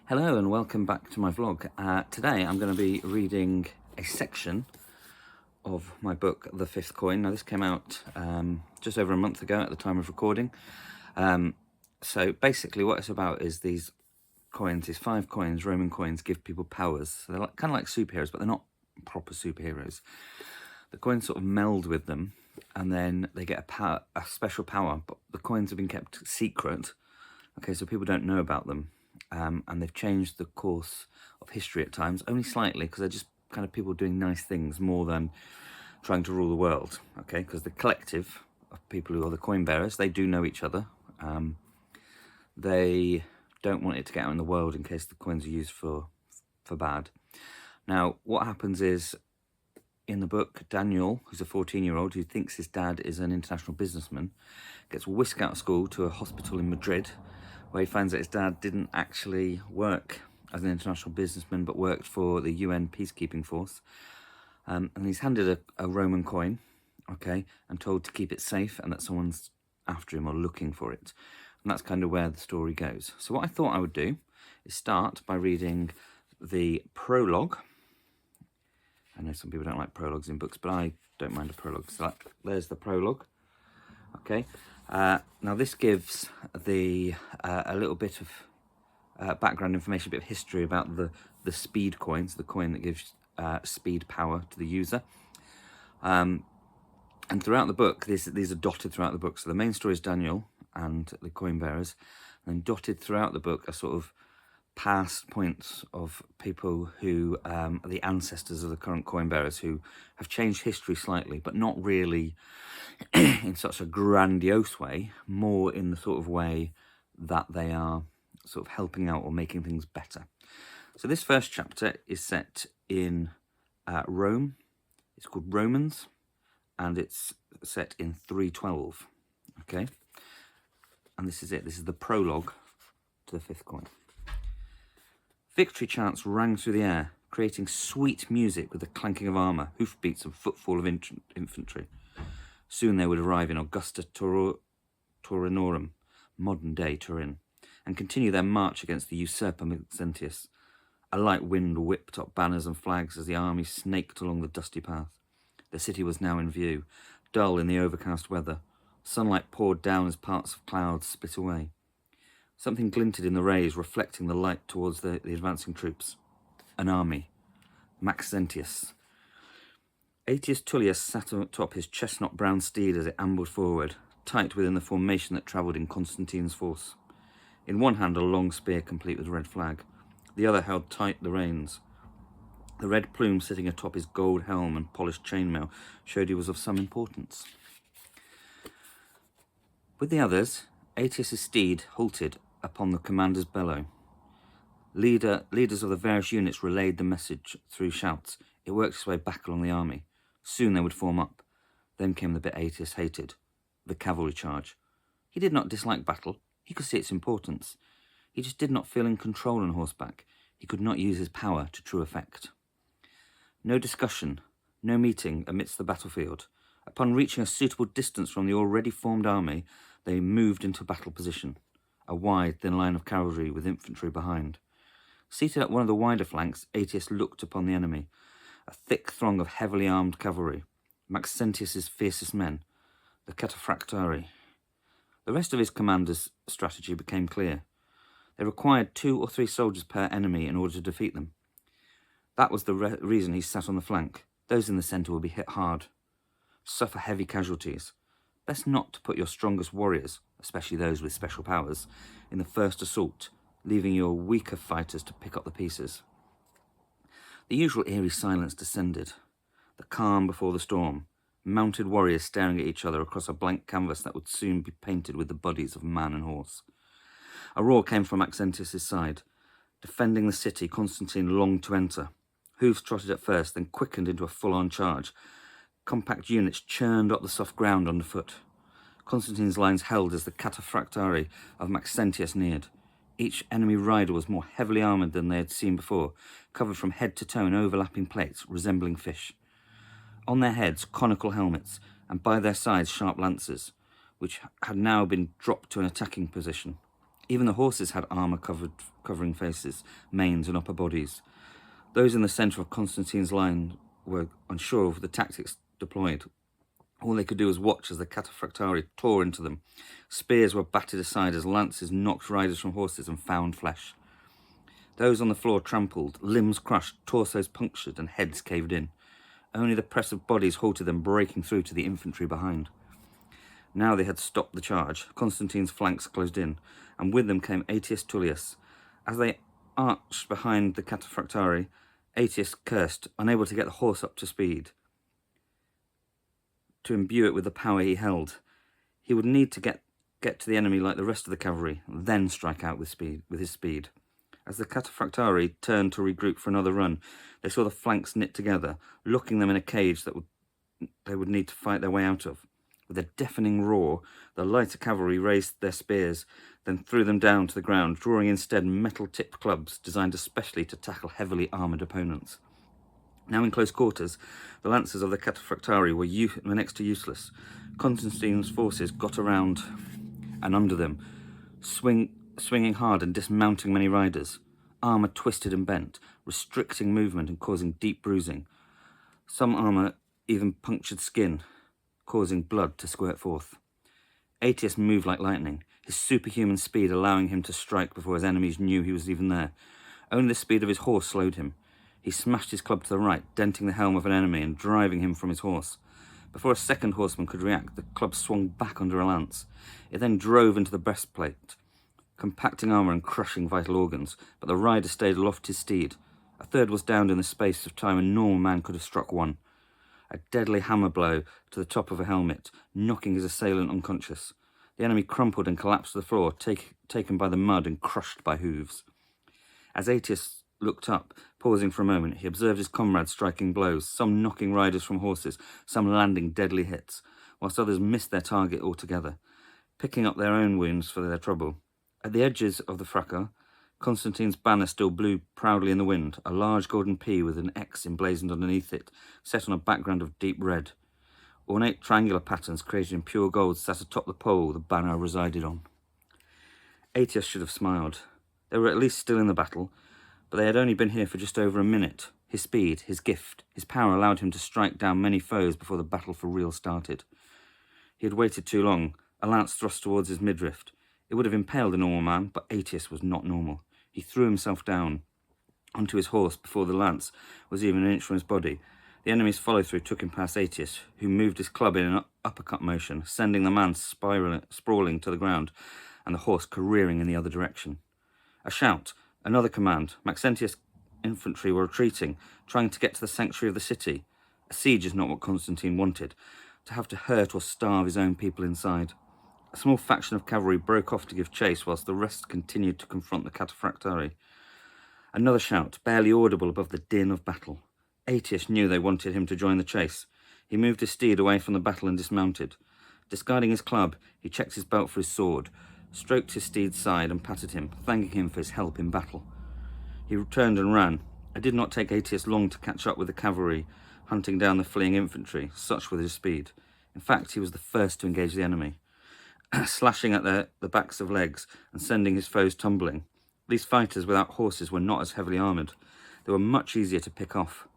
Hello and welcome back to my vlog. Today I'm going to be reading a section of my book, The Fifth Coin. Now this came out just over a month ago at the time of recording. So basically what it's about is these coins, these 5 coins, Roman coins, give people powers. So they're kind of like superheroes, but they're not proper superheroes. The coins sort of meld with them and then they get a special power, but the coins have been kept secret. Okay, so people don't know about them. And they've changed the course of history at times, only slightly, because they're just kind of people doing nice things more than trying to rule the world, okay? Because the collective of people who are the coin bearers, they do know each other. They don't want it to get out in the world in case the coins are used for bad. Now, what happens is, in the book, Daniel, who's a 14-year-old who thinks his dad is an international businessman, gets whisked out of school to a hospital in Madrid, where he finds that his dad didn't actually work as an international businessman, but worked for the UN peacekeeping force. And he's handed a Roman coin, okay, and told to keep it safe and that someone's after him or looking for it. And that's kind of where the story goes. So what I thought I would do is start by reading the prologue. I know some people don't like prologues in books, but I don't mind a prologue. So there's the prologue, okay. Now this gives a little bit of background information, a bit of history about the speed coins, the coin that gives speed power to the user. And throughout the book, these are dotted throughout the book. So the main story is Daniel and the coin bearers, and then dotted throughout the book are sort of past points of people who are the ancestors of the current coin bearers, who have changed history slightly, but not really in such a grandiose way, more in the sort of way that they are sort of helping out or making things better. So this first chapter is set in Rome. It's called Romans, and it's set in 312, okay? And this is it. This is the prologue to the fifth coin. Victory chants rang through the air, creating sweet music with the clanking of armour, hoofbeats and footfall of infantry. Soon they would arrive in Augusta Taurinorum, modern-day Turin, and continue their march against the usurper Maxentius. A light wind whipped up banners and flags as the army snaked along the dusty path. The city was now in view, dull in the overcast weather. Sunlight poured down as parts of clouds split away. Something glinted in the rays, reflecting the light towards the advancing troops. An army. Maxentius. Aetius Tullius sat atop his chestnut-brown steed as it ambled forward, tight within the formation that travelled in Constantine's force. In one hand a long spear complete with red flag. The other held tight the reins. The red plume sitting atop his gold helm and polished chainmail showed he was of some importance. With the others, Aetius' steed halted upon the commander's bellow. Leaders of the various units relayed the message through shouts. It worked its way back along the army. Soon they would form up. Then came the bit Aetius hated, the cavalry charge. He did not dislike battle. He could see its importance. He just did not feel in control on horseback. He could not use his power to true effect. No discussion, no meeting amidst the battlefield. Upon reaching a suitable distance from the already formed army, they moved into battle position, a wide, thin line of cavalry with infantry behind. Seated at one of the wider flanks, Aetius looked upon the enemy, a thick throng of heavily armed cavalry, Maxentius' fiercest men, the cataphractari. The rest of his commander's strategy became clear. They required 2 or 3 soldiers per enemy in order to defeat them. That was the reason he sat on the flank. Those in the centre will be hit hard, suffer heavy casualties. Best not to put your strongest warriors, especially those with special powers, in the first assault, leaving your weaker fighters to pick up the pieces. The usual eerie silence descended, the calm before the storm, mounted warriors staring at each other across a blank canvas that would soon be painted with the bodies of man and horse. A roar came from Maxentius' side. Defending the city, Constantine longed to enter. Hooves trotted at first, then quickened into a full-on charge. Compact units churned up the soft ground underfoot. Constantine's lines held as the cataphractari of Maxentius neared. Each enemy rider was more heavily armoured than they had seen before, covered from head to toe in overlapping plates resembling fish. On their heads, conical helmets, and by their sides, sharp lances, which had now been dropped to an attacking position. Even the horses had armour covering faces, manes and upper bodies. Those in the centre of Constantine's line were unsure of the tactics deployed. All they could do was watch as the cataphractari tore into them. Spears were batted aside as lances knocked riders from horses and found flesh. Those on the floor trampled, limbs crushed, torsos punctured, and heads caved in. Only the press of bodies halted them, breaking through to the infantry behind. Now they had stopped the charge. Constantine's flanks closed in, and with them came Aetius Tullius. As they arched behind the cataphractari, Aetius cursed, unable to get the horse up to speed, to imbue it with the power he held. He would need to get to the enemy like the rest of the cavalry, then strike out with his speed. As the cataphractari turned to regroup for another run, they saw the flanks knit together, locking them in a cage that they would need to fight their way out of. With a deafening roar, the lighter cavalry raised their spears, then threw them down to the ground, drawing instead metal-tipped clubs designed especially to tackle heavily armoured opponents. Now in close quarters, the lancers of the cataphractari were next to useless. Constantine's forces got around and under them, swinging hard and dismounting many riders. Armour twisted and bent, restricting movement and causing deep bruising. Some armour even punctured skin, causing blood to squirt forth. Aetius moved like lightning, his superhuman speed allowing him to strike before his enemies knew he was even there. Only the speed of his horse slowed him. He smashed his club to the right, denting the helm of an enemy and driving him from his horse. Before a second horseman could react, the club swung back under a lance. It then drove into the breastplate, compacting armour and crushing vital organs, but the rider stayed aloft his steed. A third was downed in the space of time a normal man could have struck one. A deadly hammer blow to the top of a helmet, knocking his assailant unconscious. The enemy crumpled and collapsed to the floor, taken by the mud and crushed by hooves. As Aetius looked up, pausing for a moment, he observed his comrades striking blows, some knocking riders from horses, some landing deadly hits, whilst others missed their target altogether, picking up their own wounds for their trouble. At the edges of the fracas, Constantine's banner still blew proudly in the wind, a large golden P with an X emblazoned underneath it, set on a background of deep red. Ornate triangular patterns created in pure gold sat atop the pole the banner resided on. Aetius should have smiled. They were at least still in the battle, but they had only been here for just over a minute. His speed, his gift, his power allowed him to strike down many foes before the battle for real started. He had waited too long, a lance thrust towards his midriff. It would have impaled a normal man, but Aetius was not normal. He threw himself down onto his horse before the lance was even an inch from his body. The enemy's follow-through took him past Aetius, who moved his club in an uppercut motion, sending the man sprawling to the ground and the horse careering in the other direction. A shout, another command. Maxentius' infantry were retreating, trying to get to the sanctuary of the city. A siege is not what Constantine wanted, to have to hurt or starve his own people inside. A small faction of cavalry broke off to give chase, whilst the rest continued to confront the cataphractari. Another shout, barely audible above the din of battle. Aetius knew they wanted him to join the chase. He moved his steed away from the battle and dismounted. Discarding his club, he checked his belt for his sword, stroked his steed's side and patted him, thanking him for his help in battle. He returned and ran. It did not take Aetius long to catch up with the cavalry, hunting down the fleeing infantry, such was his speed. In fact, he was the first to engage the enemy, slashing at the backs of legs and sending his foes tumbling. These fighters without horses were not as heavily armoured. They were much easier to pick off.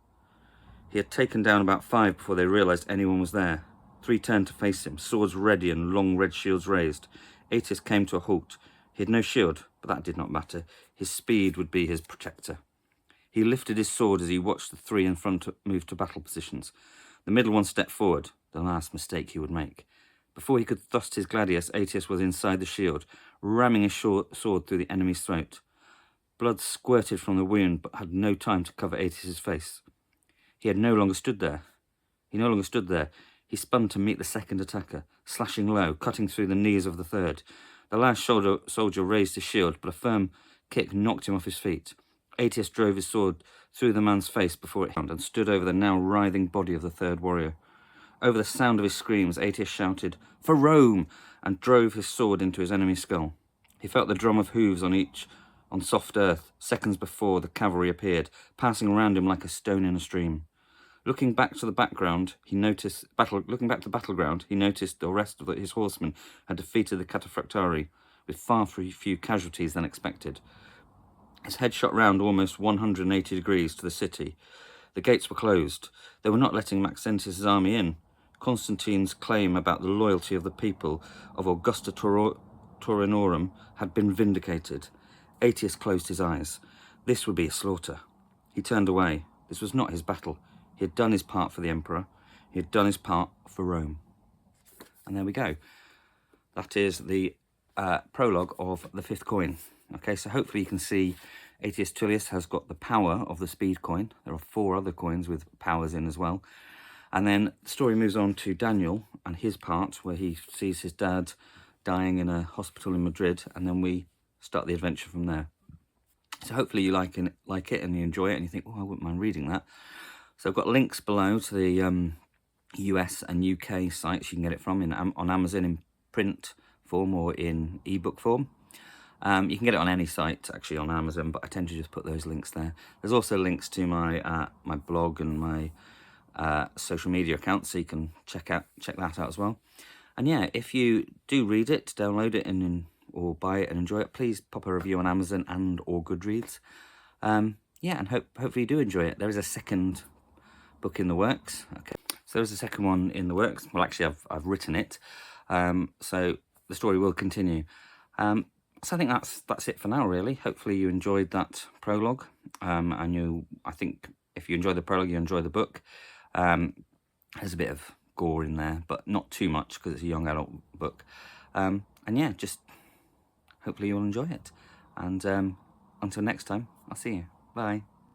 He had taken down about 5 before they realised anyone was there. 3 turned to face him, swords ready and long red shields raised. Aetius came to a halt. He had no shield, but that did not matter. His speed would be his protector. He lifted his sword as he watched the 3 in front move to battle positions. The middle one stepped forward, the last mistake he would make. Before he could thrust his gladius, Aetius was inside the shield, ramming his sword through the enemy's throat. Blood squirted from the wound, but had no time to cover Aetius's face. He no longer stood there. He spun to meet the second attacker, slashing low, cutting through the knees of the third. The last soldier raised his shield, but a firm kick knocked him off his feet. Aetius drove his sword through the man's face before it hit and stood over the now writhing body of the third warrior. Over the sound of his screams, Aetius shouted, "For Rome!" and drove his sword into his enemy's skull. He felt the drum of hooves on soft earth, seconds before the cavalry appeared, passing around him like a stone in a stream. Looking back to the battleground, he noticed the rest of his horsemen had defeated the cataphractari, with far few casualties than expected. His head shot round almost 180 degrees to the city. The gates were closed. They were not letting Maxentius' army in. Constantine's claim about the loyalty of the people of Augusta Taurinorum had been vindicated. Aetius closed his eyes. This would be a slaughter. He turned away. This was not his battle. He had done his part for the emperor. He had done his part for Rome. And there we go. That is the prologue of the 5th coin. Okay, so hopefully you can see Aetius Tullius has got the power of the speed coin. There are 4 other coins with powers in as well. And then the story moves on to Daniel and his part, where he sees his dad dying in a hospital in Madrid, and then we start the adventure from there. So hopefully you like it and you enjoy it and you think, oh, I wouldn't mind reading that. So I've got links below to the US and UK sites you can get it from on Amazon in print form or in ebook form. You can get it on any site actually on Amazon, but I tend to just put those links there. There's also links to my my blog and my social media accounts, so you can check that out as well. And yeah, if you do read it, download it or buy it and enjoy it, please pop a review on Amazon and or Goodreads. Yeah, and hopefully you do enjoy it. There is a second book in the works. Okay, so there's a second one in the works. Well, actually, I've written it, so the story will continue. So I think that's it for now, really. Hopefully you enjoyed that prologue, and I think if you enjoy the prologue, you enjoy the book. There's a bit of gore in there, but not too much because it's a young adult book. And yeah, just hopefully you'll enjoy it. And until next time, I'll see you. Bye.